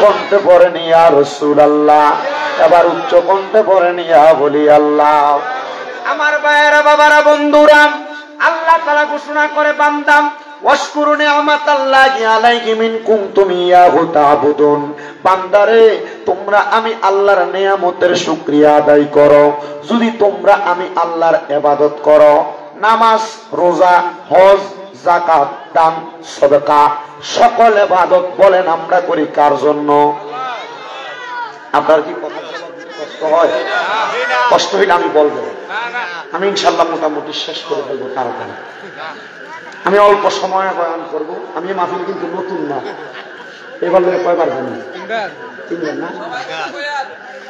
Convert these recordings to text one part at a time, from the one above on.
কণ্ঠে পড়েন ইয়া রাসূলুল্লাহ, এবার উচ্চ কণ্ঠে পড়েন ইয়া বলি আল্লাহ। আমার ভাইয়েরা, বাবারা, বন্ধুরা, আল্লাহ তাআলা ঘোষণা করে বান্দা ওয়াশকুরু নি'মাতাল্লাহি আলাইকুম ইন কুনতুম ইয়াহু তা'বুদুন। বান্দারে, তোমরা আমি আল্লাহর নিয়ামতের শুকরিয়া আদায় করো যদি তোমরা আমি আল্লাহর ইবাদত করো। নামাজ, রোজা, হজ, যাকাত, দান, সদকা, সকল ইবাদত বলেন আমরা করি কার জন্য? আপনার কি কষ্ট হয়? কষ্ট হইলে আমি বলবো, আমি ইনশাআল্লাহ মোটামুটি শেষ করে ফেলবো তাড়াতাড়ি। আমি অল্প সময় বয়ান করব। আমি মাহফিল কিন্তু নতুন না, এবার কয়বার জানি? তিনবার না?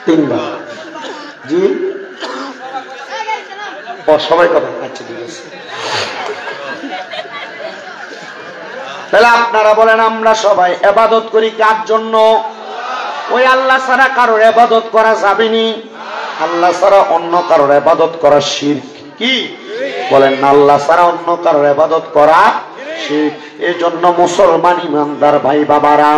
তিনবার। জি সবাই কথা। আচ্ছা, ঠিক আছে। তাহলে আপনারা বলেন আমরা সবাই ইবাদত করি কার জন্য? ওই আল্লাহ ছাড়া কারোর ইবাদত করা যাবে নি। আল্লাহ ছাড়া অন্য কারোর ইবাদত করা শিরক। কি বলেন না? আল্লাহ ছাড়া অন্য কারোর ইবাদত করা শিরক। এজন্য মুসলমান ইমানদার ভাই বাবারা,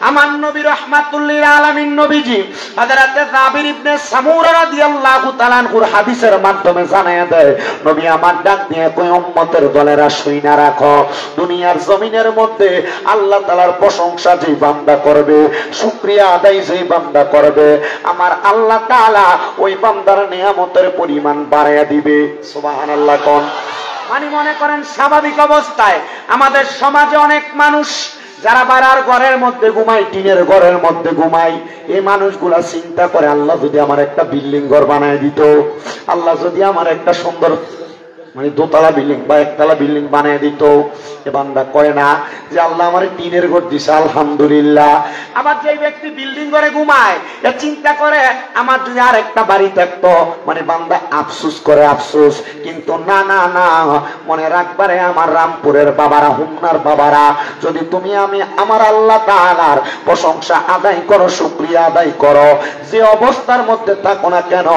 আমার নবী রাহমাতুল লিল আলামিন নবীজি হযরত জাবির ইবনে সামুরা রাদিয়াল্লাহু তাআলা আনহুর হাদিসের মাধ্যমে জানায়া দেয়, নবী আমার ডাক দিয়ে কই উম্মতের দলেরা শুইনা রাখো, দুনিয়ার জমিনের মধ্যে আল্লাহ তাআলার প্রশংসা যে বান্দা করবে, শুকরিয়া আদায় যে বান্দা করবে, আমার আল্লাহ তাআলা ওই বান্দার নিয়ামতের পরিমাণ বাড়ায়া দিবে। সুবহানাল্লাহ কোন। মানে মনে করেন স্বাভাবিক অবস্থায় আমাদের সমাজে অনেক মানুষ যারা বাড়ার ঘরের মধ্যে ঘুমায়, টিনের ঘরের মধ্যে ঘুমায়, এই মানুষগুলা চিন্তা করে আল্লাহ যদি আমার একটা বিল্ডিং ঘর বানায় দিত, আল্লাহ যদি আমার একটা সুন্দর মানে দোতলা বিল্ডিং বা একতলা বিল্ডিং বানিয়ে দিত। এ বান্দা কয় না যে আল্লাহ আমার টিনের ঘর দিছে আলহামদুলিল্লাহ। আবার যে ব্যক্তি বিল্ডিং ঘরে ঘুমায় এ চিন্তা করে আমার যদি আর একটা বাড়ি থাকতো, মানে বান্দা আফসোস করে আফসোস। কিন্তু না না না, মনে রাখবারে আমার রামপুরের বাবারা, হুমনার বাবারা, যদি তুমি আমি আমার আল্লাহ তাআলার প্রশংসা আদায় করো, শুকরিয়া আদায় করো, যে অবস্থার মধ্যে থাকো না কেন,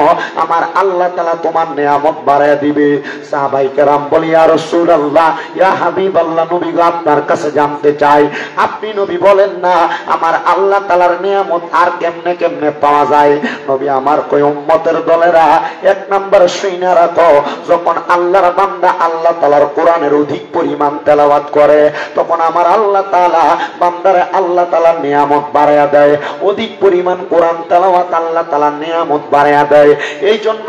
আমার আল্লাহ তাআলা তোমার নিয়ামত বাড়ায় দিবে। সাহাবায়ে কেরাম বলি ইয়া রাসূলুল্লাহ, ইয়া হাবিবাল্লাহ, নবী গো আপনার কাছে জানতে চাই, আপনি নবী বলেন না আমার আল্লাহ তাআলার নিয়ামত আর কেমনে কেমনে পাওয়া যায়? নবী আমার কই উম্মতের দলেরা, এক নাম্বার শুইনা রাখো, যখন আল্লাহর বান্দা আল্লাহ তাআলার কোরআনের অধিক পরিমাণ তেলাওয়াত করে, তখন আমার আল্লাহ তাআলা বান্দারে আল্লাহ তাআলার নিয়ামত বাড়ায়া দেয়। অধিক পরিমাণ কোরআন তেলাওয়াত আল্লাহ তাআলার নিয়ামত বাড়ায়া দেয়। এই জন্য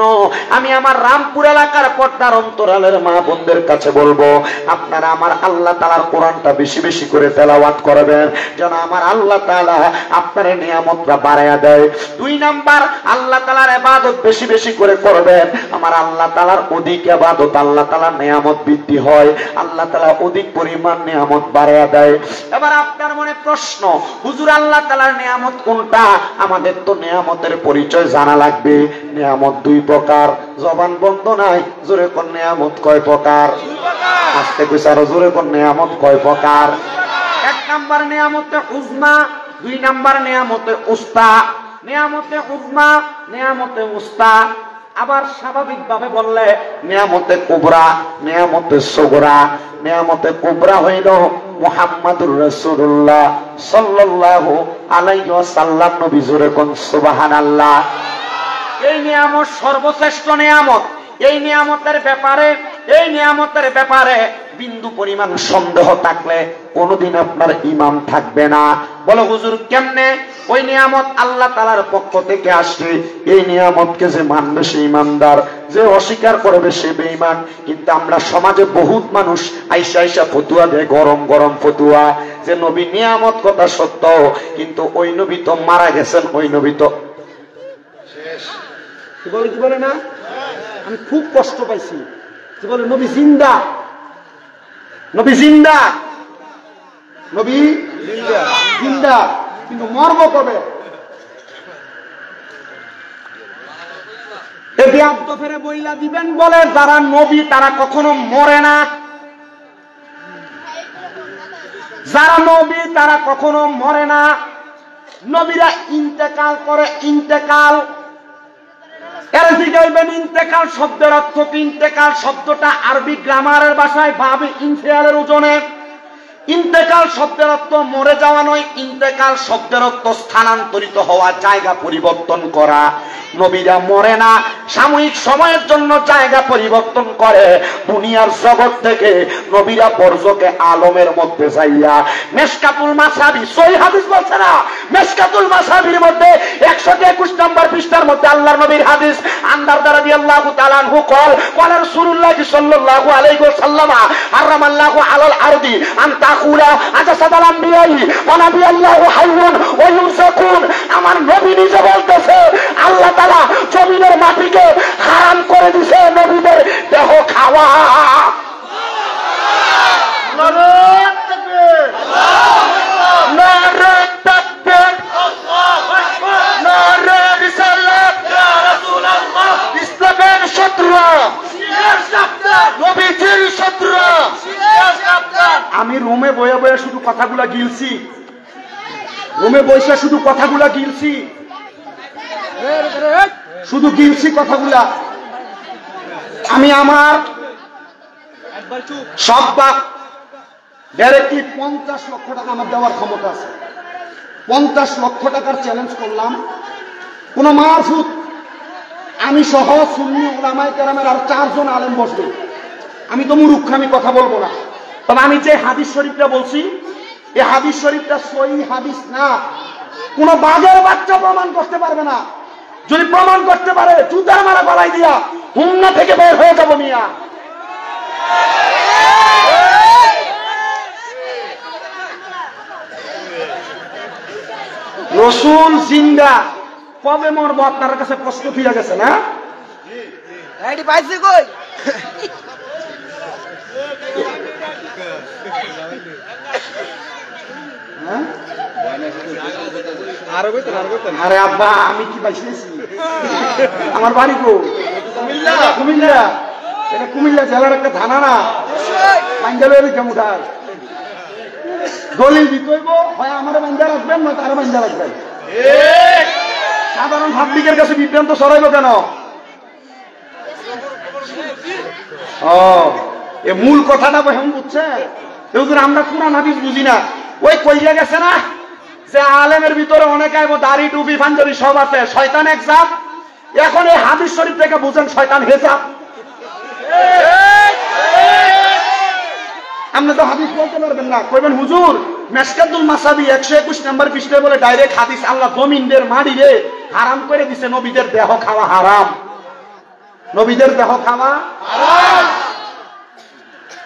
আমি আমার রামপুর এলাকার পর্দার অন্তরালের মা বোনদের কাছে বলবো, আপনারা আমার আল্লাহ তাআলার কোরআনটা বেশি বেশি করে তেলাওয়াত করবেন, যেন আমার আল্লাহ তাআলা আপনার নিয়ামতটা বাড়ায়া দেয়। দুই নাম্বার, আল্লাহ তাআলার ইবাদত বেশি বেশি করে করবেন, আমার আল্লাহ তাআলার অধিক ইবাদত আল্লাহ তাআলার নিয়ামত বৃদ্ধি হয়, আল্লাহ তাআলা অধিক পরিমাণ নিয়ামত বাড়ায়া দেয়। এবার আপনার মনে প্রশ্ন, হুজুর আল্লাহ তাআলার নিয়ামত কোনটা? আমাদের তো নিয়ামতের পরিচয় জানা লাগবে। নিয়ামত দুই প্রকার, জবান বন্ধ নাই, জোরে কোন নিয়ামত কয় প্রকার? আস্তে কইছে আরো জোরে কোন নিয়ামত কয় প্রকার? এক নাম্বার নিয়ামতে উজমা, দুই নাম্বার নিয়ামতে উস্তা। নিয়ামতে উজমা, নিয়ামতে উস্তা। আবার স্বাভাবিক ভাবে বললে নিয়ামতে কুবরা, নিয়ামতে সুগরা। নিয়ামতে কুবরা হইল মুহাম্মাদুর রাসূলুল্লাহ সাল্লাল্লাহু আলাইহি ওয়াসাল্লাম, নবী জোরে কোন সুবহানাল্লাহ। এই নিয়ামত সর্বশ্রেষ্ঠ নিয়ামত। এই নিয়ামতের ব্যাপারে বিন্দু পরিমাণ সন্দেহ থাকলে কোনদিন আপনার ঈমান থাকবে না। বলো হুজুর কেমনে? ওই নিয়ামত আল্লাহ তাআলার পক্ষ থেকে আসে। এই নিয়ামতকে যে মানবে সে ঈমানদার, যে অস্বীকার করবে সে বেঈমান। কিন্তু আমরা সমাজে বহুত মানুষ আইসা আইসা ফতুয়া দেয়, গরম গরম ফতুয়া, যে নবী নিয়ামত কথা সত্য, কিন্তু ওই নবী তো মারা গেছেন, ওই নবী তো শেষ। কি বলে না? আমি খুব কষ্ট পাইছি। কি বলে নবী জিন্দা, নবী জিন্দা, নবী জিন্দা, কিন্তু মরব কবে? এতে আব্দ ফেরে বইলা দিবেন বলে যারা নবী তারা কখনো মরে না। যারা নবী তারা কখনো মরে না। নবীরা ইন্তেকাল করে, ইন্তেকাল। এর জিগাইবেন ইন্তেকাল শব্দের অর্থ কি? ইন্তেকাল শব্দটা আরবি গ্রামারের ভাষায় ভাবে ইনফিয়ালের ওজনে। ইন্তেকাল শব্দের অর্থ মরে যাওয়া নয়, ইন্তেকাল শব্দের অর্থ স্থানান্তরিত হওয়া, জায়গা পরিবর্তন করা। নবীরা মরে না, সাময়িক সময়ের জন্য জায়গা পরিবর্তন করে। দুনিয়ার জগৎ থেকে নবীরা বরজকে আলমের মধ্যে যাইয়া মেশকাতুল মাসাবি, সহিহ হাদিস বলছে না, মেশকাতুল মাসাবির মধ্যে 121 নম্বর পৃষ্ঠার মধ্যে আল্লাহর নবীর হাদিস, আনদার রাদিয়াল্লাহু তাআলা আনহু কল ক্বালা রাসূলুল্লাহ সাল্লাল্লাহু আলাইহি ওয়াসাল্লাম হারামাল্লাহু আলাল আরদি আন তাকুলা আজাসাদাল আম্বিয়াই ওয়া নাবিয়াল্লাহু হাইয়ুন ওয়া ইউরযাকুন। আমার নবী নিজে বলতেছে আল্লাহ তাআলা জমিনের মাটিকে হারাম করে দিয়েছে নবীদের দেহ খাওয়া। নারে তাকবীর, নারে তাকবীর, আল্লাহু আকবার, নারে রিসালাত, ইয়া রাসূলুল্লাহ। ইসলামের শত্রু, নবীজির শত্রু। আমি রুমে বয়ে বয়ে শুধু কথাগুলা গিলছি, রুমে বসে শুধু কথাগুলা গিলছি, শুধু গিলছি কথাগুলা। আমি আমার সব বাপ ডাইরেক্টলি 50 লক্ষ টাকা আমার দেওয়ার ক্ষমতা আছে। 50 লক্ষ টাকার চ্যালেঞ্জ করলাম, কোন মাহফুজ আমি সহ সুন্নি উলামায়ে কেরামের আর 4 জন আলেম বসবে। আমি তো মূর্খ, আমি কথা বলবো না। তবে আমি যে হাদিস শরীফটা বলছি, এই হাদিস শরীফটা সহিহ হাদিস না। কোন বাঘের বাচ্চা প্রমাণ করতে পারবে না। যদি প্রমাণ করতে পারে জুতার মারা গলায় দিয়া হুমনা থেকে বের হয়ে যাব মিয়া। রসুল জিন্দা, কবে মরবো আপনার কাছে প্রশ্ন ফিরে গেছে না? আরে আব্বা আমি কি পাইছি, আমার বাড়ি কো কুমিল্লা। এটা কুমিল্লা জেলার একটা থানা না, পাঞ্জাবের কেমুঠার দলিল দিতে হইব, হয় আমার বাঞ্জা রাখবেন না তার বাঞ্জা রাখবেন। সাধারণ পাবলিকের কাছে বিভ্রান্ত সরাইব কেন? এ মূল কথাটা বহেন বুঝছে। আমরা কোরআন হাদিস বুঝি না। ওই কইয়া গেছে না যে আলেমের ভিতরে অনেক আইব, দাড়ি টুপি পাঞ্জাবি সব আছে, শয়তান এক জাত। এখন এই হাদিস শরীফ থেকে বুঝেন শয়তান হেজাব। আপনি তো হাদিস বলতে পারবেন না, কইবেন হুজুর মেশকাতুল মাসাবি 121 নম্বর পৃষ্ঠায় বলে ডাইরেক্ট হাদিস, আল্লাহ জমিনদের মাটি রে হারাম করে দিছে, নবীদের দেহ খাওয়া হারাম, নবীদের দেহ খাওয়া হারাম।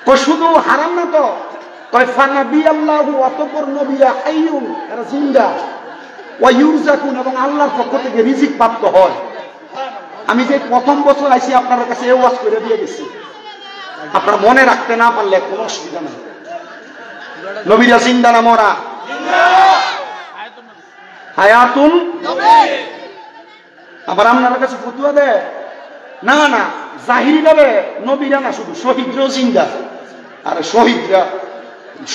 তো শুধু হারাম না তো, কয় ফানাবি আল্লাহু, অতঃপর নবীরা হাইয়ুন, এরা জিন্দা, ওয়া ইউরযাকুন, এবং আল্লাহর পক্ষ থেকে রিজিক প্রাপ্ত হয়। আমি যে প্রথম বছর আইছি আপনার কাছে এই ওয়াজ করে দিয়ে গেছি, আপনারা মনে রাখতে না পারলে কোনো অসুবিধা নেই। নবীরা জিন্দা না মরা? হায়াতুন। আবার আপনার কাছে ফতুয়া দেয় না না জাহিরি ভাবে নবীরা না, শুধু শহীদরাও জিন্দা। আরে শহীদরা,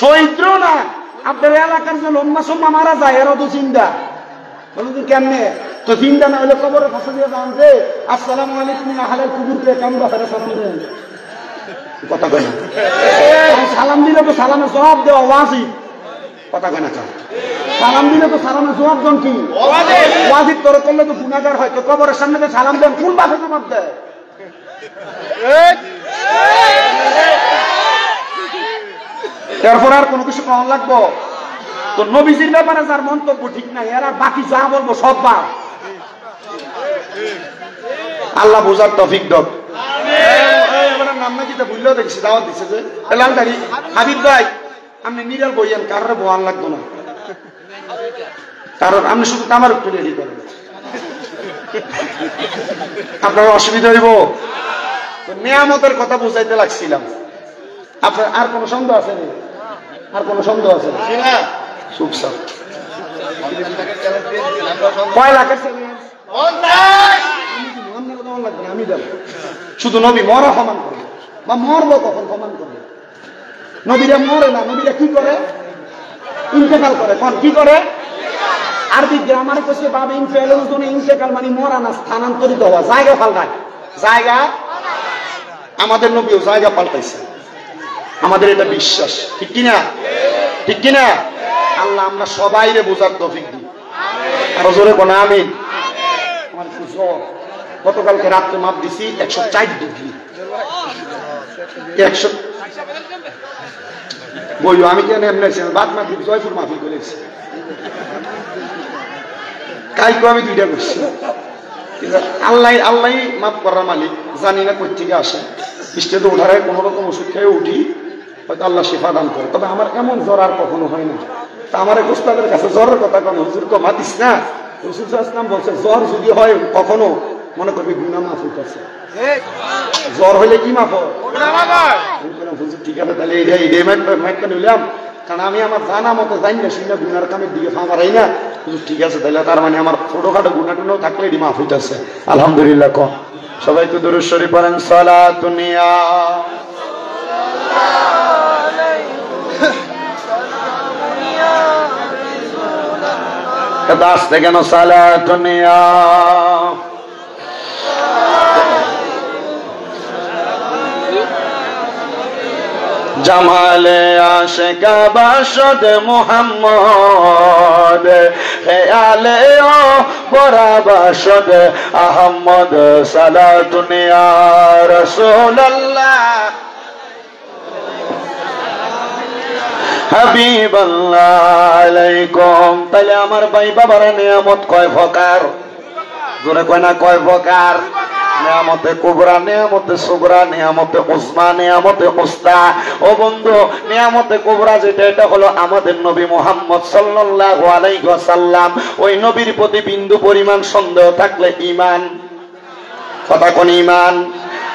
শহীদরাও না, আপনার এলাকার যে লম্বা সম্মা মারা যায় এরা তো জিন্দা। বলুন তো কেমনে? তো জিন্দা না হলে কবরে ফাঁসে দিয়ে জানতে আসসালামু আলাইকুম আহলাল কুবুরকে কেমন ফেরা সালাম দেন, কথা কয় না। সালাম দিলে তো সালামের জবাব দেওয়া ওয়াজিব, কথা কয় না। সালাম দিলে তো সালামের জবাব দেন কি ওয়াজিব, তোর করলে তো গুনাহগার হয়। তো কবরের সামনে তো সালাম দেন, কোন বাসে জবাব দেয়? এরপর আর কোনো কিছু কম লাগবো? তো নবীজির ব্যাপারে যার মন্তব্য ঠিক নাই, এরা বাকি যা বলবো সব বাদ। আল্লাহ বোঝার তৌফিক দাও। নাম নাকি তো ভুললেও দেখছি, দাওয়াত দিচ্ছে যে লালদারি হাবিব ভাই আপনি নিরাল বইয়েন, কারোর বোয়ান লাগতো না, কারণ আপনি শুধু আমার একটু রেডি করেন, আপনার অসুবিধা হইব। নিয়ামতের কথা বুঝাইতে লাগছিলাম। আপনার আর কোন সন্দেহ আছে? আর কোন সন্দেহ আছে? চুপচাপ কয় লাখের আমি দেব, শুধু নবী মরা সমান করবে, বা মরবো কখন সমান করবে। নবীরা মরে না, নবীরা কি করে? ইন্তেকাল করে। কোন কি করে? আরবি গ্রামারে কইছে বাবে ইনফেলের জন্য ইন্তেকাল মানে মরা না, স্থানান্তরিত হওয়া, জায়গা পাল্টায়, জায়গা। আমাদের নবীও জায়গা পাল্টাইছে, আমাদের এটা বিশ্বাস, ঠিক কিনা? ঠিক কিনা? আল্লাহ আমরা সবাইরে বোঝার তৌফিক দিই। আরো জোরে কোন আমিন। আমার জ্বর, গতকালকে রাত্রে মাপ দিছি 104 ডিগ্রি। 100 বইও আমি কেন এমনি বাদ মাফি জয়পুর মাফি করেছি, কালকে আমি 2টা করছি। আল্লাহ আল্লাহ মাফ করার মালিক, জানি না কোথা থেকে আসে। স্টেজে ওঠার আগে কোনো রকম ওষুধ খেয়ে উঠি, হয়তো আল্লাহ শিফা দান করে। তবে আমার এমন জ্বর আর কখনো হয় না। তা আমার এক ওস্তাদের কাছে জ্বরের কথা কোন হুজুর কমা দিস না। রসুল ইসলাম বলছে জ্বর যদি হয় কখনো মনে করবি গুনাহ মাফ হইতেছে। জ্বর হইলে কি মাফ হয়? হুজুর ঠিক আছে, তাহলে এই মাইকটা নিলাম, কারণ আমি আমার জানা মতো জানি না, শুনে গুনার কামের দিকে ফা মারাই না। ঠিক আছে, তাহলে তার মানে আমার ছোটখাটো গুনাহ টুনাও থাকলে এটি মাফ হইতেছে। আলহামদুলিল্লাহ। কম সবাই তো দুরূদ শরীফ পড়েন। সালাতুন ইয়া এত আসতে কেন? সালাতুন ইয়া জামালে আশিকা বাশদ মুহাম্মদ, খেয়ালে ও বরা বাশদ আহমদ। সালাতুন ইয়া রাসূলুল্লাহ হাবিবাল্লাহ আলাইকুম। তাহলে আমার ভাই বাবার নিয়ামত কয় প্রকার? জোরে কয় না কয় প্রকার? নিয়ামতে কুবরা, নিয়ামতে সুগরা, নিয়ামতে উজমা, নিয়ামতে উস্তা। ও বন্ধু, নিয়ামতে কুবরা যেটা, এটা হলো আমাদের নবী মুহাম্মদ সাল্লাল্লাহু আলাইহি ওয়াসাল্লাম। ওই নবীর প্রতি বিন্দু পরিমাণ সন্দেহ থাকলে ঈমান, কথা কোন ঈমান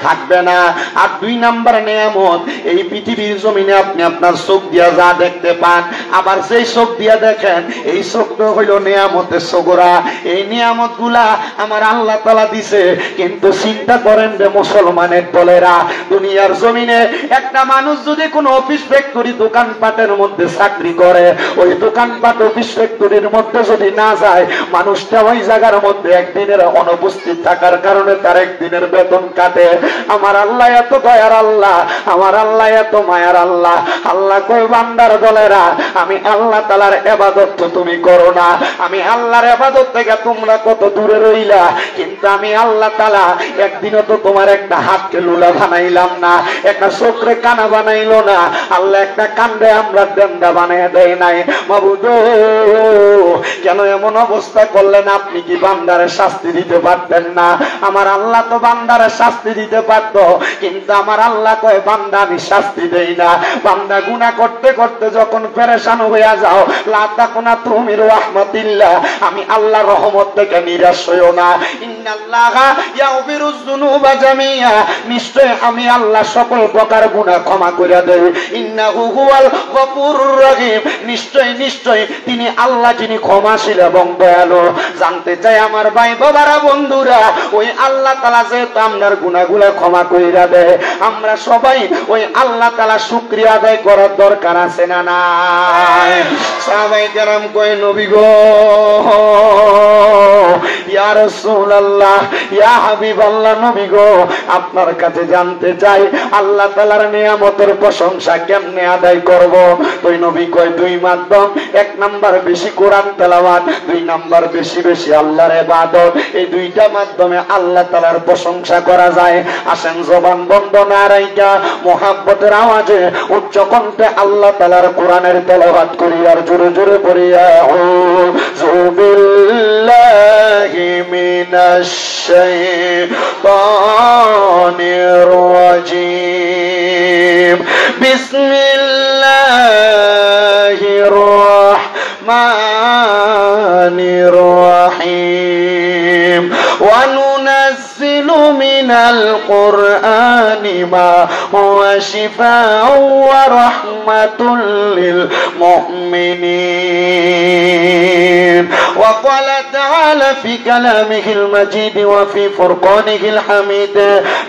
থাকবে না। আর 2 নাম্বার নিয়ামত, এই পৃথিবীর জমিনে আপনি আপনার চোখ দিয়া যা দেখতে পান, আবার যেই চোখ দিয়া দেখেন, এই চোখটা হইল নিয়ামতে সগরা। এই নিয়ামত গুলা আমার আল্লাহ তাআলা দিছে। কিন্তু চিন্তা করেন রে মুসলমানের দলেরা, দুনিয়ার জমিনে একটা মানুষ যদি কোনো অফিস ফ্যাক্টরি দোকানপাটের মধ্যে চাকরি করে, ওই দোকানপাট অফিস ফ্যাক্টরির মধ্যে যদি না যায়, মানুষটা ওই জায়গার মধ্যে একদিনের অনুপস্থিত থাকার কারণে তার একদিনের বেতন কাটে। আমার আল্লাহ এত দয়ার আল্লাহ, আমার আল্লাহ এত মায়ার আল্লাহ। আল্লাহ কই বান্দার দলেরা, আমি আল্লাহ তাআলার ইবাদত তো তুমি করো না, আমি আল্লাহর ইবাদত থেকে তোমরা কত দূরে রইলা। কিন্তু আমি আল্লাহ তাআলা একদিনও তো তোমার একটা হাতকে লুলা বানাইলাম না, একটা চোখরে কানা বানাইলো না। আল্লাহ একটা কান্দে আমরা ডেন্ডা বানিয়ে দেয় নাই। মাবুদ কেন এমন অবস্থা করলেন? আপনি কি বান্দারে শাস্তি দিতে পারতেন না? আমার আল্লাহ তো বান্দারে শাস্তি দিতে পারত, কিন্তু আমার আল্লাহ কয় বান্দা আমি শাস্তি দেই না। বান্দা গুনাহ করতে করতে যখন পেরেশান হইয়া যাও, লা তাকুনা তুমি রাহমাতিল্লাহ, আমি আল্লাহর রহমত থেকে নিরাশ হইও না। ইন্নাল্লাহা ইয়াগফিরুয যুনুবা জামিআ, নিশ্চয় আমি আল্লাহ সকল প্রকার গুনাহ ক্ষমা করে দেই। ইন্নাহু হুয়াল গফুরুর রহিম, নিশ্চয় নিশ্চয় তিনি আল্লাহ যিনি ক্ষমাশীল এবং দয়ালু। জানতে চাই আমার ভাই বাবারা বন্ধুরা, ওই আল্লাহ তাআলা যে আমরার গুনাহগুলো ক্ষমা কইরা দেয়, আমরা সবাই ওই আল্লাহ তাআলা শুকরিয়া আদায় করার দরকার আছে না নাই? সাহাবায়ে কেরাম কয় নবী গো, ইয়া রাসূলুল্লাহ, ইয়া হাবিবাল্লাহ, নবী গো আপনার কাছে জানতে চাই আল্লাহ তাআলার নিয়ামতের প্রশংসা কেমনে আদায় করব? ওই নবী কয় 2 মাধ্যম। 1 নাম্বার বেশি কোরআন তেলাওয়াত, 2 নাম্বার বেশি বেশি আল্লাহর ইবাদত। এই 2টা মাধ্যমে আল্লাহ তাআলার প্রশংসা করা যায়। আসেন জবান বন্ধ না রাইখা মুহাব্বতের আওয়াজে উচ্চ কণ্ঠে আল্লাহ তাআলার কোরআনের তেলাওয়াত করি আর জোরে জোরে পড়ি, আউযু বিল্লাহি মিনাশ শাইতানির রাজীম, বিসমিল্লাহির রাহমানির রাহিম। ওয়া নুনাজ্জিলু মিনাল কুরআনি মা হুয়া শিফাa'un ওয়া রাহমাতুল লিল মুমিনিন। ওয়া ক্বালা তাআলা في كلامه المجيد وفي فرقانه الحميد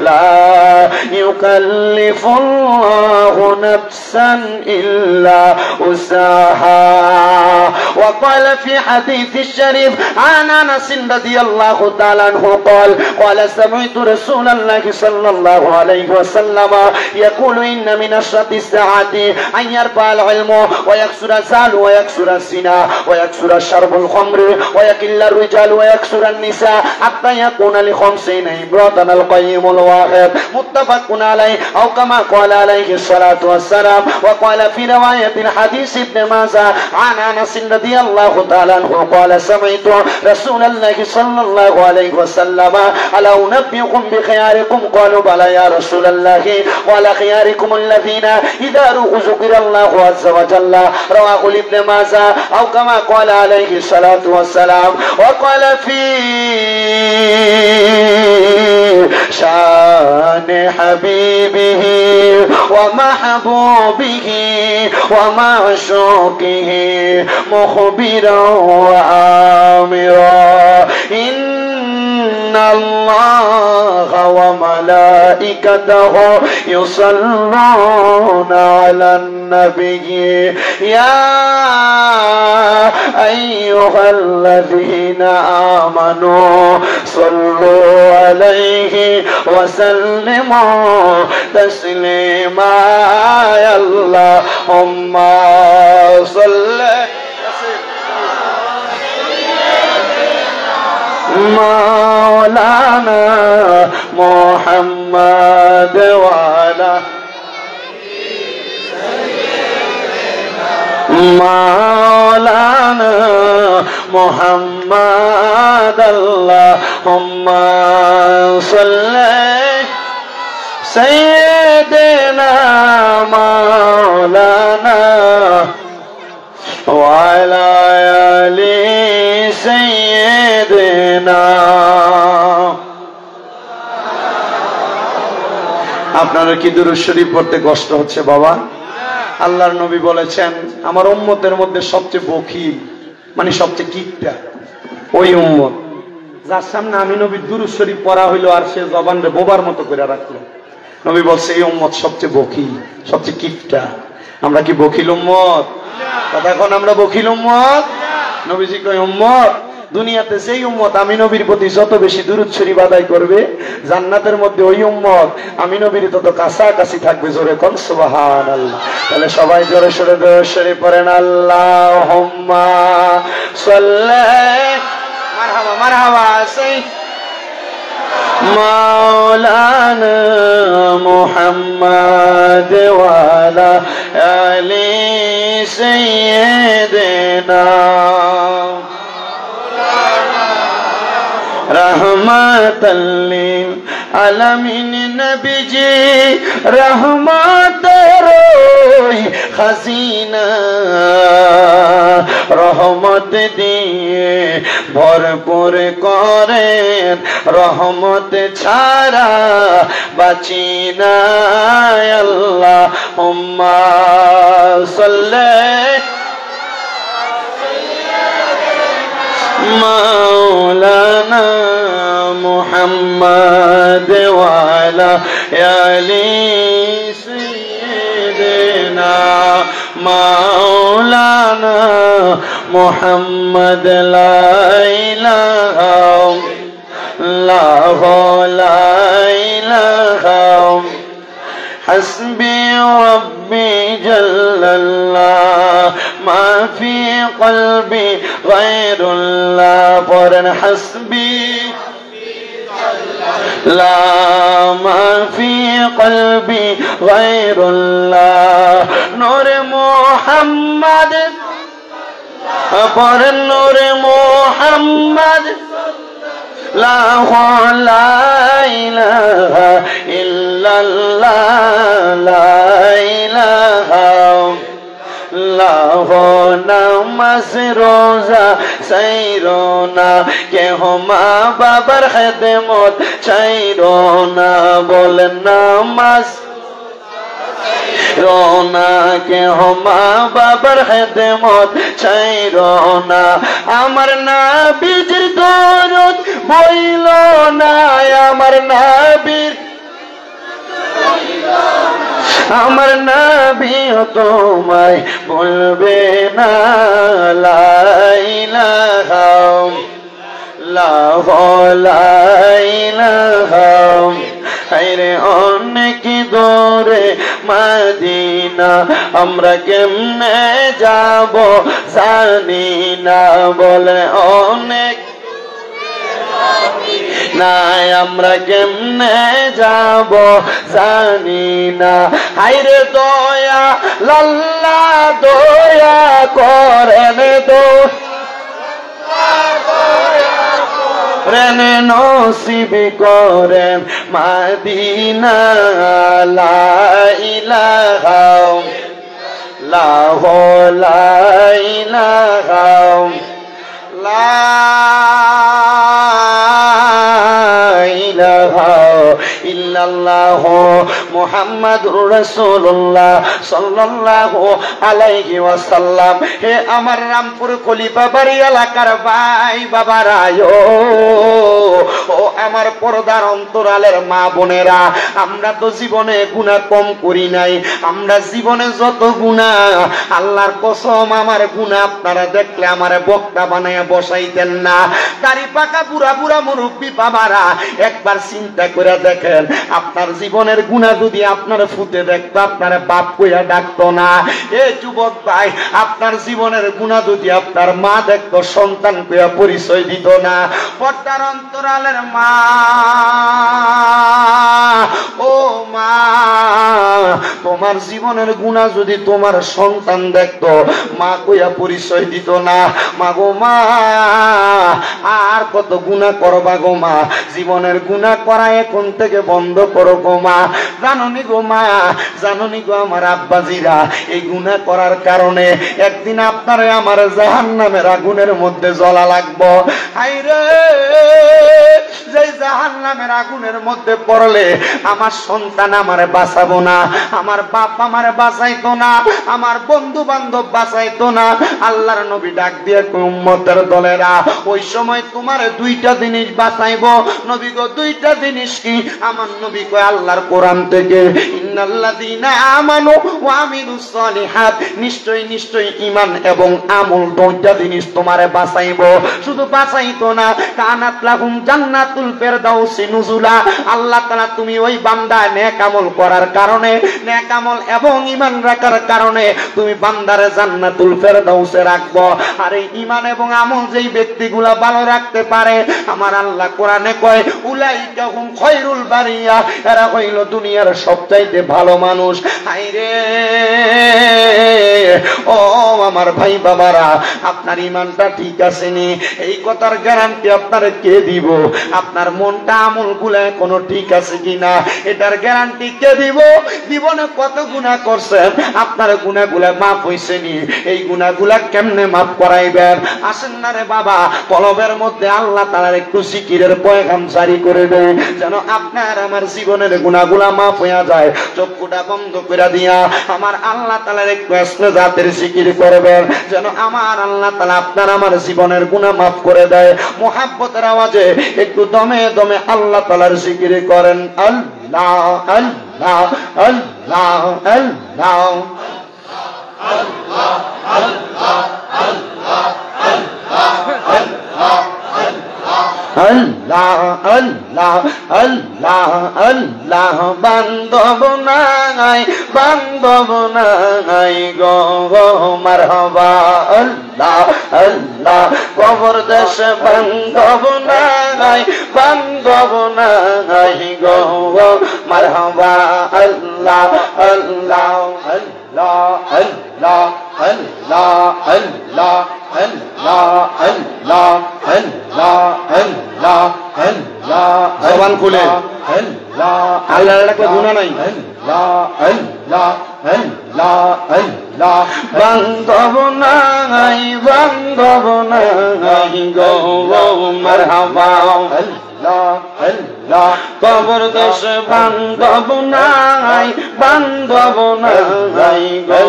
لا يكلف الله نفسا إلا وسعها. وقال في حديث الشريف عن أنس رضي الله تعالى عنه قال سمعت رسول الله صلى الله عليه وسلم يقول إن من أشرط الساعة أن يرفع العلم ويكسر الزال ويكسر الزنا ويكسر شرب الخمر ويقل الرجال ويكسر النساء حتى يكون ل50 امرأة القيم الواحد متفق عليه أو كما قال عليه الصلاة والسلام. وقال في رواية الحديث ابن ماجه عن أنس رضي الله تعالى عنه قال سمعت رسول الله صلى الله عليه وسلم ألا أنبئكم بخياركم قالوا بلى يا رسول الله قال خياركم الذين إذا ذكر الله عز وجل رواه ابن ماجه أو كما قال عليه الصلاة والسلام. وقال في شان حبيبه ومحبوبه ومعشوقه مخبرا وآمرا إن الله وملائكته يصلون على النبي يا أيها الذين آمنوا صلوا عليه وسلموا تسليما يا اللهم صل مولانا محمد وعلى مولانا محمد اللهم صل سيدنا مولانا وعلى آل سيدنا। আপনাদের কি দুরূদ শরীফ পড়তে কষ্ট হচ্ছে বাবা? আল্লাহর নবী বলেছেন আমার উম্মতের মধ্যে সবচেয়ে বখিল মানে সবচেয়ে কিপটা ওই উম্মত যার সামনে আমি নবীর দুরূদ শরীফ পড়া হইলো আর সে জবানরে বোবার মতো করে রাখলো। নবী বলছে এই উম্মত সবচেয়ে বখিল সবচেয়ে কিপটা। আমরা কি বখিল উম্মত? কথা এখন আমরা বখিল উম্মত? নবীজি কয় উম্মত দুনিয়াতে যেই উম্মত আমি নবীর প্রতি যত বেশি দুরূদ শরীফ আদায় করবে জান্নাতের মধ্যে ওই উম্মত আমি নবীর তত কাছাকাছি থাকবে। জোরে কোন সুবহানাল্লাহ। তাহলে সবাই জোরে সোরে দুরূদ শরীফ পড়েন আল্লাহুম্মা সাল্লি মারহাবা মারহাবা সেই مولانا محمد وعلى آل سيدنا رحمة للعالمين نبيجي رحمة روي خزينة রহমত দিয়ে ভরপুর করেন রহমত ছাড়া বাঁচি না আল্লাহুম্মা সাল্লি মাওলানা মুহাম্মদ ওয়া আলা আলি সাইয়্যিদিনা মাওলানা মুহাম্মদ লা ইলাহা ইল্লাল্লাহু লা ইলাহা حسبي ربي جل الله ما في قلبي غير الله قرن حسبي لا ما في قلبي غير الله نور محمد قرن نور محمد لا إله إلا الله لا إله الله নামাজ রোজা চাইরো না কেহ মা বাবার খেদমত চাইরো না বলেন নামাজ রোনা কে মা বাবার খেদমত চাই রোনা আমার নবীর দরদ বইল না আমার নবীর আমার নবী তোমায় বলবে না লা ইলাহা হায়রে অনেক দূরে মদিনা আমরা কেমনে যাব জানি না বলে অনেক নাই আমরা কেমনে যাব জানি না হায়রে দয়া আল্লাহ দয়া করেন রেনে নসিব করেন মদিনা লা ইলাহা ইল্লাল্লাহ মুহাম্মাদুর রাসূলুল্লাহ সাল্লাল্লাহু আলাইহি ওয়াসাল্লাম। হে আমার রামপুর খলিফা বাড়ি এলাকার ভাই বাবারা ও আমার পর্দার অন্তরালের মা বোনেরা, আমরা তো জীবনে গুনাহ কম করি নাই। আমরা জীবনে যত গুনাহ, আল্লাহর কসম আমার গুনাহ আপনারা দেখলে আমারে বক্তা বানায়া বসাইতেন না। দাড়ি পাকা বুড়া বুড়া মুরব্বী বাবারা, একবার চিন্তা করে দেখেন, আপনার জীবনের গুনাহ যদি আপনার ফুটে দেখতো আপনার বাপ কইয়া ডাকতো না। এ যুবক ভাই, আপনার জীবনের গুনাহ যদি আপনার মা দেখতো সন্তান কইয়া পরিচয় দিত না। পর্দার অন্তরালের মা, ও মা, তোমার জীবনের গুনাহ যদি তোমার সন্তান দেখতো মা কইয়া পরিচয় দিত না। মা গো মা, আর কত গুনাহ করবা গো মা, জীবনের গুনাহ করা এখন থেকে বন্ধ করো গো মা। জাননি গো মা, জাননি গো আমার আব্বাজিরা, এই গুনাহ করার কারণে একদিন আপনারে আমার জাহান্নামের আগুনের মধ্যে জ্বলা লাগবো। হায়রে, যে জাহান্নামের আগুনের মধ্যে পড়লে আমার সন্তান আমারে বাঁচাবো না, আমার বাপ আমারে বাঁচাইতো না, আমার বন্ধু বান্ধব বাঁচাইতো না। আল্লাহর নবী ডাক দিয়ে উম্মতের দলেরা, ওই সময় তোমার দুইটা জিনিস বাঁচাইবো। নবী গো দুইটা জিনিস কি? আমার নবী কয় আল্লাহর কোরআন থেকে, ইন্নাল্লাযীনা আমানু ওয়া আমিলুস সালিহাত, নিশ্চয়ই নিশ্চয়ই ঈমান এবং আমল দুইটা জিনিস তোমারে বাঁচাইবো। শুধু বাঁচাইতো না, কানাত লাহুম জান্নাতুল ফেরদাউসি নুজুলা, আল্লাহ তাআলা তুমি ওই বান্দা নেক আমল করার কারণে, নেক আমল এবং ঈমান রাখার কারণে তুমি বান্দারে জান্নাতুল ফেরদাউসে রাখবো। আর এই ঈমান এবং আমল যেই ব্যক্তিগুলা ভালো রাখতে পারে, আমার আল্লাহ কোরআনে কয় উলাইকা হুম খায়রুল বারিয়া, এরা হইল দুনিয়ার সবচাইতে ভালো মানুষ। হায়রে, ও আমার ভাই বাবারা, আপনার ঈমানটা ঠিক আছে নি? এই কথার গ্যারান্টি আপনারে কে দিব? আপনার মনটা আমলগুলা এখনো ঠিক আছে কিনা এটার গ্যারান্টি কে দিব? জীবনে কত গুনাহ করছেন, আপনার গুনাহগুলা মাফ হইছে নি? এই গুনাহগুলা কেমনে মাফ করাইবেন? আসেন না রে বাবা, কলবের মধ্যে আল্লাহ তাআলার একটু জিকিরের পয়গাম জারি করে দেন, যেন আপনার আমার জীবনের গুনাহগুলা মাফ হইয়া যায়। চক্ষুটা বন্ধ করে দিয়া আমার আল্লাহ তাআলার একটু আসলে জাতের জিকির করবেন, যেন আমার আল্লাহ তাআলা আপনার আমার জীবনের গুনাহ মাফ করে দেয়। মুহাব্বতের আওয়াজে একটু দমে দমে আল্লাহ তাআলার জিকির করেন। আল্লাহ আল্লাহ আল্লাহ আল্লাহ আল্লাহ আল্লাহ আল্লাহ আল্লাহ আল্লাহ আল্লাহ আল্লাহ। বান্ধব নাই বান্ধব নাই গো মারহাবা, আল্লাহ আল্লাহ। কবর দেশে বান্ধব নাই বান্ধব নাই গো মারহাবা, আল্লাহ আল্লাহ আল্লাহ আল্লাহ আল্লাহ আল্লাহ আল্লাহ আল্লাহ আল্লাহ আল্লাহ আল্লাহ। জবান খুলে আল্লাহ, আল্লাহর ডাকলে গুনাহ নাই। আল্লাহ আল্লাহ আল্লাহ আল্লাহ। বান্ধব নাই বান্ধব নাই গো মারহাবা, আল্লাহ আল্লাহ। কবর দেশে বান্ধব নাই, বান্ধব নাই গো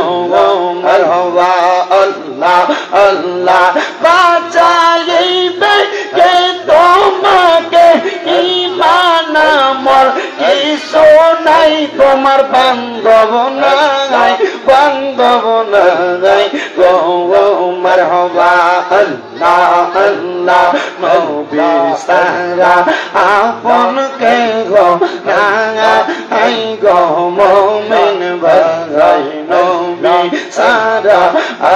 মারহাবা আল্লাহ আল্লাহ বাঁচাইবে কে তোমাকে ঈমান আমল কিছু নাই তোমার বান্ধব নাই, বান্ধব নাই গো মারহাবা আল্লাহ আল্লাহ নবী সারা আপন কে গো নাই গো মুমিন ভাই নবী সারা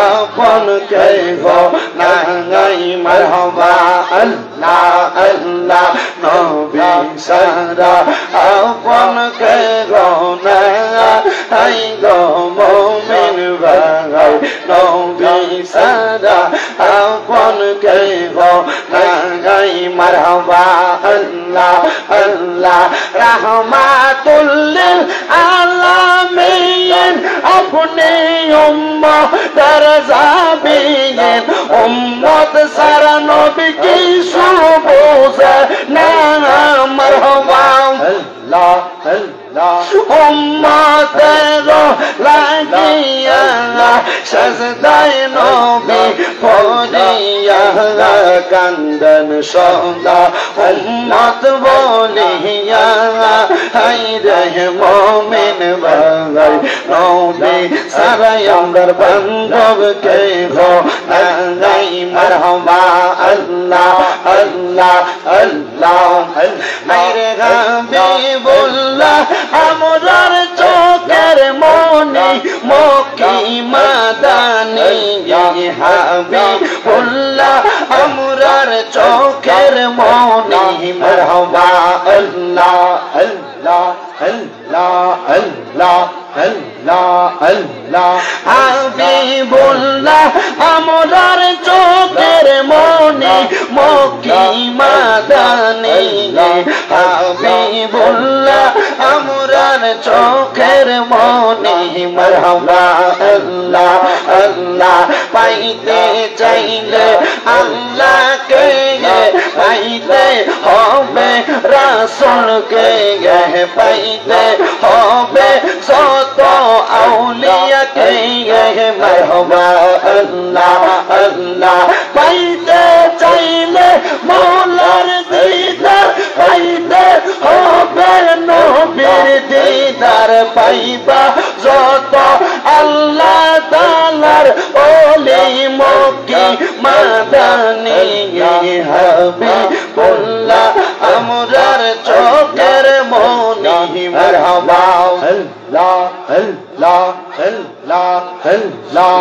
আপন কে গো নাই মারহাবা আল্লাহ আল্লাহ নবী সারা আপন কে গো নাই গো মুমিন ভাই নবী সারা আপন কে গো নাই মারহাবা আল্লাহ আল্লাহ রাহমাতুল লিল আলামিন আপনি উম্মতের জাবিন উম্মত সারা নবী কি সুবোঝে না মারহাবা আল্লাহ আল্লাহ উম্মতের লাগিয়া সাজদায় নবী পড়িয়া কান্দন সদা উম্মত বলিয়া হায় রে মুমিন ভাই নবী সারাই আমরার বান্ধব কে গো নাই মারহাবা আল্লাহ আল্লাহ আল্লাহ মেরে হাবিবুল্লাহ আমরার চোখের মনি মক্কি মাদানি হাবিবুল্লাহ আমরার চোখের মনি মারহাবা আল্লাহ আল্লাহ আল্লাহ আল্লাহ আল্লাহ আল্লাহ হাবিবুল্লাহ আমরার চোখের মনি মক্কি মাদানি হাবিবুল্লাহ আমরার চোখের মনি মারহাবা আল্লাহ আল্লাহ পাইতে চাইলে আল্লাহকে পাইতে হবে রাসূলকে পাইতে হবে সত আউলিয়াকে মারহাবা আল্লাহ আল্লাহ পাইতে চাইলে মওলার দিদার পাইতে হবে নবীর দিদার পাইবা যত আল্লাহ তাআলার ওলি মক্কি মাদানি হাবিবুল্লাহ আমরার চোখের মনি মারহাবা আল্লাহ আল্লাহ আল্লাহ আল্লাহ লা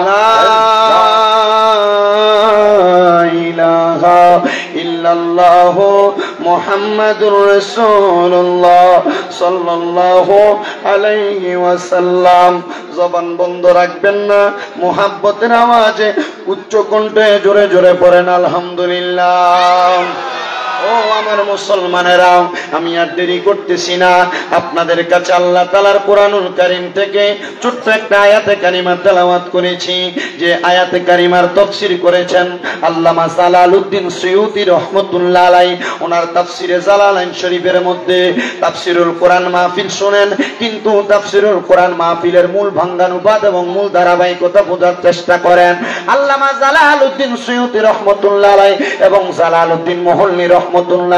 ইলাহা ইল্লাল্লাহ মুহাম্মাদুর রাসূলুল্লাহ সাল্লাল্লাহু আলাইহি ওয়াসাল্লাম জবান বন্ধ রাখবেন না মুহাব্বতের আওয়াজে উচ্চ কণ্ঠে জোরে জোরে পড়েন আলহামদুলিল্লাহ ও আমার মুসলমানেরা আমি আর দেরি করতেছি না আপনাদের কাছে আল্লাহ তাআলার কোরআনুল কারীম থেকে ছোট্ট একটা আয়াতে কারিমা তেলাওয়াত করেছি যে আয়াতে কারিমার তাফসীর করেছেন আল্লামা জালালউদ্দিন সুয়ুতী রাহমাতুল্লাহ আলাইহি ওনার তাফসীরে জালালাইন শরীফের মধ্যে তাফসীরুল কোরআন মাহফিল শুনেন কিন্তু তাফসীরুল কোরআন মাহফিলের মূল ভাঙ্গানুবাদ এবং মূল ধারাবাহিকতা বোঝার চেষ্টা করেন আল্লামা জালালউদ্দিন সুয়ুতী রাহমাতুল্লাহ আলাইহি এবং জালালউদ্দিন মুহল্লী রাহমাতুল্লাহ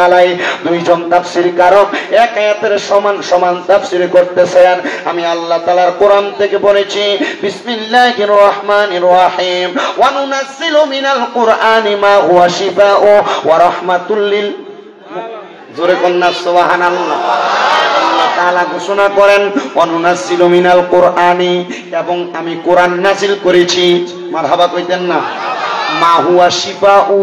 আলাইহি দুইজন তাফসীরকারক এক আয়াতের সমান সমান তাফসীর করতেছেন আমি আল্লাহ তাআলার কোরআন থেকে বলেছি বিসমিল্লাহির রহমানির রহিম ওয়া নুনাজ্জিলু মিনাল কুরআনি মা হুয়া শিফাউ ওয়া রাহমাতুল লিল জোরে কন্না সুবহানাল্লাহ আল্লাহ তাআলা ঘোষণা করেন ওয়া নুনাজ্জিলু মিনাল কুরআনি এবং আমি কোরআন নাযিল করেছি মারহাবা কইতেন না মা হুয়া শিফাউ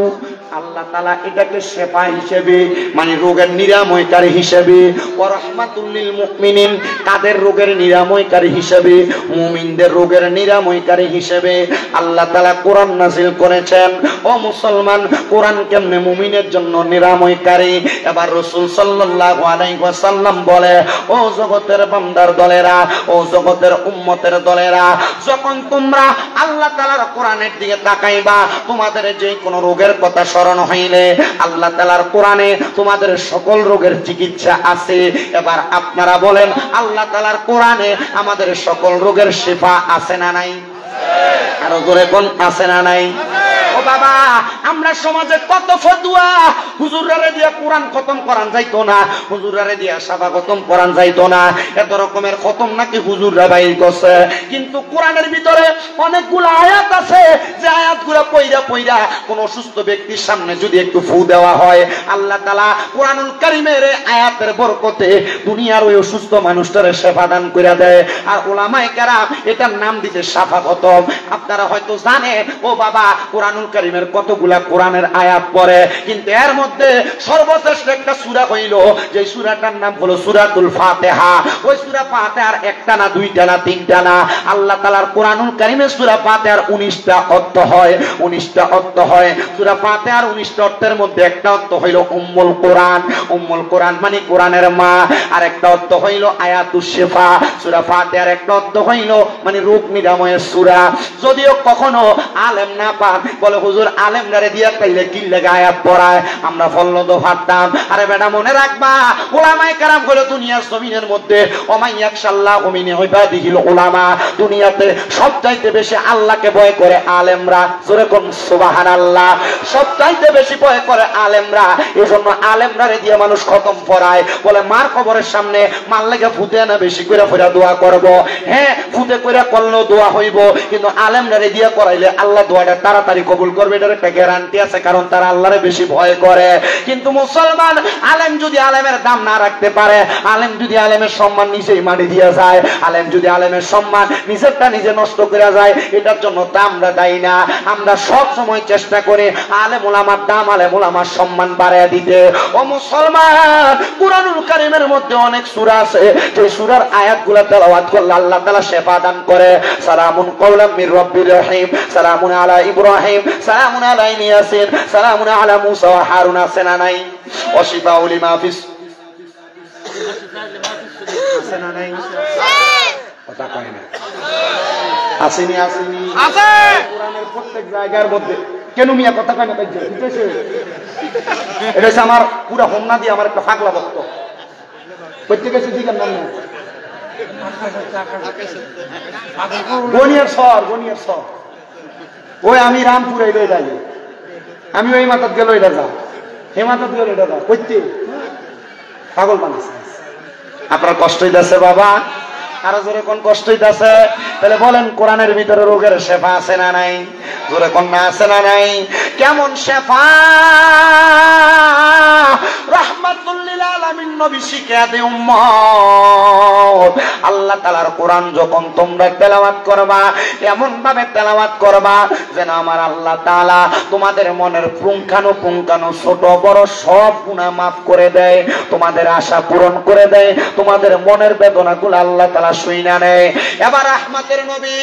আল্লাহ তাআলা এটাকে শিফা হিসেবে মানে রোগের নিরাময়কারী হিসেবে ওয়া রাহমাতুল লিল মুমিনিন তাদের রোগের নিরাময়কারী হিসেবে মুমিনদের রোগের নিরাময়কারী হিসেবে আল্লাহ তাআলা কোরআন নাযিল করেছেন ও মুসলমান কোরআন কেমনে মুমিনের জন্য নিরাময়কারী এবার রাসূল সাল্লাল্লাহু আলাইহি ওয়াসাল্লাম বলে ও জগতের বান্দার দলেরা ও জগতের উম্মতের দলেরা যখন তোমরা আল্লাহ তাআলার কোরআনের দিকে তাকাইবা তোমাদের যে কোনো রোগের কথা মরণ হইলে আল্লাহ তাআলার কোরআনে তোমাদের সকল রোগের চিকিৎসা আছে। এবার আপনারা বলেন আল্লাহ তাআলার কোরআনে আমাদের সকল রোগের শিফা আছে না নাই? আরো জোরে কোন আছে না নাই? ও বাবা, আমরা সমাজে কত ফতোয়া, হুজুররে দিয়া কোরআন খতম করান যাইতো না, হুজুররে দিয়া সাফা খতম করান যাইতো না, এত রকমের খতম নাকি হুজুররা বাইর করছে। কিন্তু কোরআনের ভিতরে অনেকগুলো আয়াত আছে যে আয়াতগুলো পয়রা পয়রা কোন অসুস্থ ব্যক্তির সামনে যদি একটু ফু দেওয়া হয়, আল্লাহ তাআলা কোরআনুল কারীমের আয়াতের বরকতে দুনিয়ার ওই অসুস্থ মানুষটারে শিফা দান করে দেয়। আর উলামায়ে কেরাম এটার নাম দিতে সাফা খতম। আপনারা হয়তো জানেন ও বাবা, কোরআনুল কারীমের কতগুলা কোরআনের আয়াত পড়ে, কিন্তু এর মধ্যে সর্বশ্রেষ্ঠ একটা সূরা হইল যে সূরাটার নাম হলো সূরাতুল ফাতিহা। ওই সূরা ফাতিহার একটা না, দুইটা না, তিনটা না, আল্লাহ তাআলার কোরআনুল কারীমের সূরা ফাতিহার 19টা অর্থ হয়, 19টা অর্থ হয়। সূরা ফাতিহার 19টা অর্থের মধ্যে একটা অর্থ হইল উম্মুল কোরআন। উম্মুল কোরআন মানে কোরআনের মা। আর একটা অর্থ হইল আয়াতুশ শিফা। সূরা ফাতিহার একটা অর্থ হইল মানে রোগ নিরাময়ের সূরা। যদিও কখনো আলেম না পান, বলে হুজুর আলেমদারে দিয়া তাইলে কি লাগা আয়াত পড়ায়, আমরা ফললো তো ফাটতাম। আরে বেটা মনে রাখবা, উলামায়ে কেরাম হলো দুনিয়ার জমিনের মধ্যে ওমাইয়াকশাল্লাহু মিন ইবাদিহিল উলামা, দুনিয়াতে সবচাইতে বেশি আল্লাহকে ভয় করে আলেমরা। জোরে কোন সুবহানাল্লাহ। সবচাইতে বেশি ভয় করে আলেমরা। এজন্য আলেমরারে দিয়ে মানুষ খতম পড়ায়, বলে মার কবরের সামনে মার লেগে ফুতে না বেশি করে ফিরা দোয়া করব। হ্যাঁ, ফুতে করে করলেও দোয়া হইব, কিন্তু আলেমরারে দিয়ে করাইলে আল্লাহ দোয়াটা তাড়াতাড়ি কবুল করবে, এটার একটা গ্যারান্টি আছে, কারণ তারা আল্লাহরে বেশি ভয় করে। কিন্তু মুসলমান আলেম যদি আলেমের দাম না রাখতে পারে, আলেম যদি আলেমের সম্মান নিজেই মাটি দিয়ে যায়, আলেম যদি আলেমের সম্মান নিজেরটা নিজে নষ্ট করে যায়, এটার জন্য তা আমরা দায়ী না। আমরা সব সময় চেষ্টা করি আলেম ওলামার দাম, আলেম ওলামার সম্মান বাড়ায় দিতে। ও মুসলমান, কুরআনুল কারীমের মধ্যে অনেক সূরা আছে যে সূরার আয়াতগুলো তেলাওয়াত করলে আল্লাহ তাআলা শিফা দান করে। সালামুন কাওলাম মির রাব্বির রহিম, সালামুন আলা ইব্রাহিম, সালামুন আলা ইয়াসিন, সালামুন আলা মুসা ওয়া হারুন। আছে না নাই? ওয়া শিফাউল লিমা ফিস, আছে না নাই? কথা কয় না। আসেনি আসেনি আছে কোরআনের প্রত্যেক জায়গার মধ্যে। কেন মিয়া কথা কয় না? বুঝতেছে? এটা হচ্ছে আমার পুরা হোমনা দিয়ে আমার একটা ফাগলা ভক্ত। প্রত্যেকে সিদ্দিকের নাম নেই, গনিয়ার সর, গনিয়ার সর। ওই আমি রামপুর এই যাই, আমি ওই মাথাত গেল এটা যা, হে মাথাত গেল এটা যা, প্রত্যেক পাগল বানাচ্ছে। আপনার কষ্ট হইতেছে বাবা? আরো জোরে কোন কষ্ট হইতেছে? তাহলে বলেন কোরআনের ভিতরে রোগের শিফা আছে না নাই? জোরে কোন না আছে না নাই? কেমন শিফা? রাহমাতুল লিল আলামিন নবী শিখিয়ে দে উম্মত, আল্লাহ তাআলার কোরআন যখন তোমরা তেলাওয়াত করবা, এমন ভাবে তেলাওয়াত করবা যেন আমার আল্লাহ তাআলা তোমাদের মনের পুঙ্খানুপুঙ্খানু ছোট বড় সব গুনাহ মাফ করে দেয়, তোমাদের আশা পূরণ করে দেয়, তোমাদের মনের বেদনাগুলো আল্লাহ তাআলা শুইনা নেয়। এবার রাহমাতের নবী,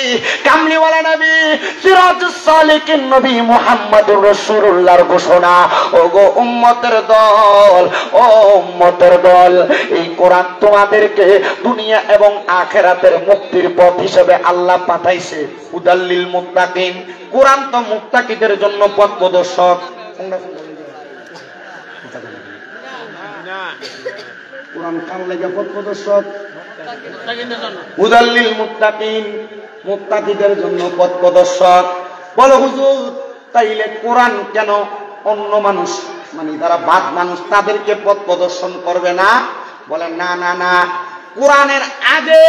কামলিওয়ালা নবী, সিরাজুস সালিকিন নবী মুহাম্মদুর রাসূলুল্লাহর ঘোষণা, ওগো উম্মতের দল, ও উম্মতের দল, এই কোরআন তোমাদেরকে দুনিয়া এবং আখিরাতের মুক্তির পথ হিসেবে আল্লাহ পাঠাইছে। হুদাল্লিল মুত্তাকিন, কোরআন তো মুত্তাকিদের জন্য পথ প্রদর্শক। কোরআন কার লাগা পথ প্রদর্শক? হুদাল্লিল মুত্তাকিন, মুত্তাকিদের জন্য পথ প্রদর্শক। বলো হুজুর, তাইলে কোরআন কেন অন্য মানুষ মানে যারা বাদ মানুষ তাদেরকে পথ প্রদর্শন করবে না? বলে না না না, কোরআনের আগে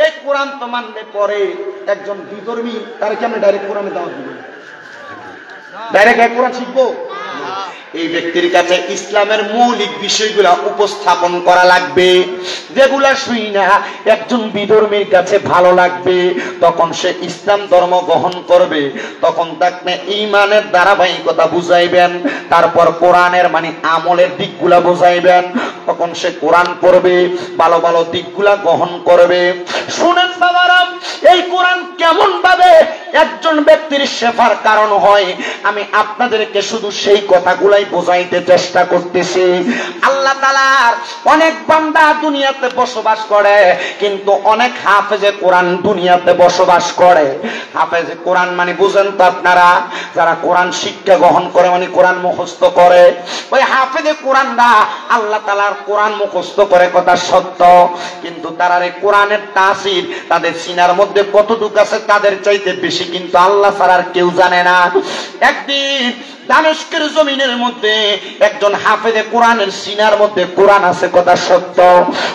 এই কোরআন তো মানবে পরে। একজন বিধর্মী তার কেমন ডাইরেক্ট কোরআনে দাওয়াত দিবে? ডাইরেক্ট এক কোরআন শিখবো? এই ব্যক্তির কাছে ইসলামের মৌলিক বিষয়গুলা উপস্থাপন করা লাগবে, যেগুলা শুই না একজন বিধর্মীর কাছে ভালো লাগবে, তখন সে ইসলাম ধর্ম গ্রহণ করবে। তখন তাকে ঈমানের ধারাবাহিকতা বুঝাইবেন, তারপর কোরআনের মানে আমলের দিকগুলা বুঝাইবেন, তখন সে কোরআন পড়বে, ভালো ভালো দিকগুলা গ্রহণ করবে। শুনেন বাবারা, এই কোরআন কেমন ভাবে একজন ব্যক্তির শেফার কারণ হয়, আমি আপনাদেরকে শুধু সেই কথাগুলাই বোঝাইতে চেষ্টা করতেছি। আল্লাহ তাআলার অনেক বান্দা দুনিয়াতে বসবাস করে, কিন্তু অনেক হাফেজে কোরআন দুনিয়াতে বসবাস করে। হাফেজে কোরআন মানে বুঝেন তো আপনারা, যারা কোরআন শিক্ষা গ্রহণ করে মানে কোরআন মুখস্থ করে, ওই হাফেজে কোরআনরা আল্লাহ তাআলার কোরআন মুখস্থ করে কথা সত্য, কিন্তু তারা এই কোরআনের তাসির তাদের সিনার মধ্যে কতটুকু আছে তাদের চাইতে বেশি কিন্তু আল্লাহ ছাড়া আর কেউ জানে না। একদিন দামেস্কের জমিনের মধ্যে একজন হাফেজে কোরআনের সিনার মধ্যে কোরআন আছে কথা সত্য,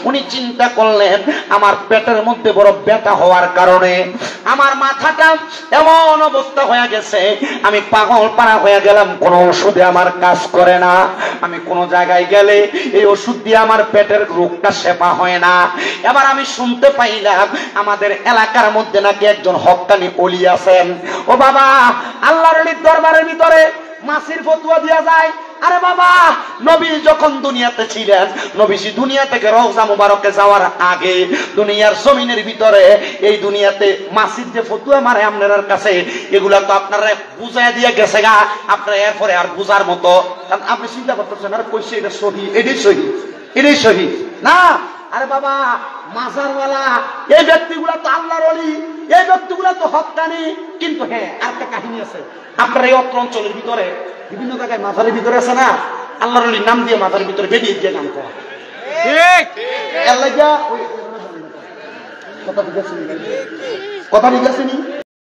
উনি চিন্তা করলেন আমার পেটের মধ্যে বড় ব্যথা হওয়ার কারণে আমার মাথাটা এমন অবস্থা হয়ে গেছে, আমি পাগল পাড়া হয়ে গেলাম, কোনো ওষুধে আমার কাজ করে না, আমি কোনো জায়গায় গেলে এই ওষুধ দিয়ে আমার পেটের রোগটা সেবা হয় না। এবার আমি শুনতে পাইলাম আমাদের এলাকার মধ্যে নাকি একজন হক্কানি ওলি আছেন। ও বাবা, আল্লাহর ওলির দরবারের ভিতরে মাসির ফতুয়া দেয়া যায়। আরে বাবা, নবী যখন দুনিয়াতে ছিলেন, নবীজি দুনিয়া থেকে রওজা মুবারকে যাওয়ার আগে দুনিয়ার জমিনের ভিতরে এই দুনিয়াতে মাসির যে ফতুয়া মারে আপনার কাছে, এগুলা তো আপনারা বুঝাই দিয়ে গেছে গা, আপনারা এরপরে আর বুঝার মতো আপনি চিন্তা করতেছেন আর কইছে এটা সহি, এটাই সহি, এটাই সহি না। আরে বাবা, মাজারওয়ালা এই ব্যক্তিগুলা তো আল্লাহর ওলি, এই ব্যক্তিগুলা তো হক্কানি। কিন্তু হ্যাঁ, আরেকটা কাহিনী আছে, আপনার এই অত্র অঞ্চলের ভিতরে বিভিন্ন জায়গায় মাজারের ভিতরে আছে না, আল্লাহর ওলির নাম দিয়ে মাজারের ভিতরে বেরিয়ে দিয়ে নাম করা। কথা ঠিক আছে, কথা ঠিক আছে নি?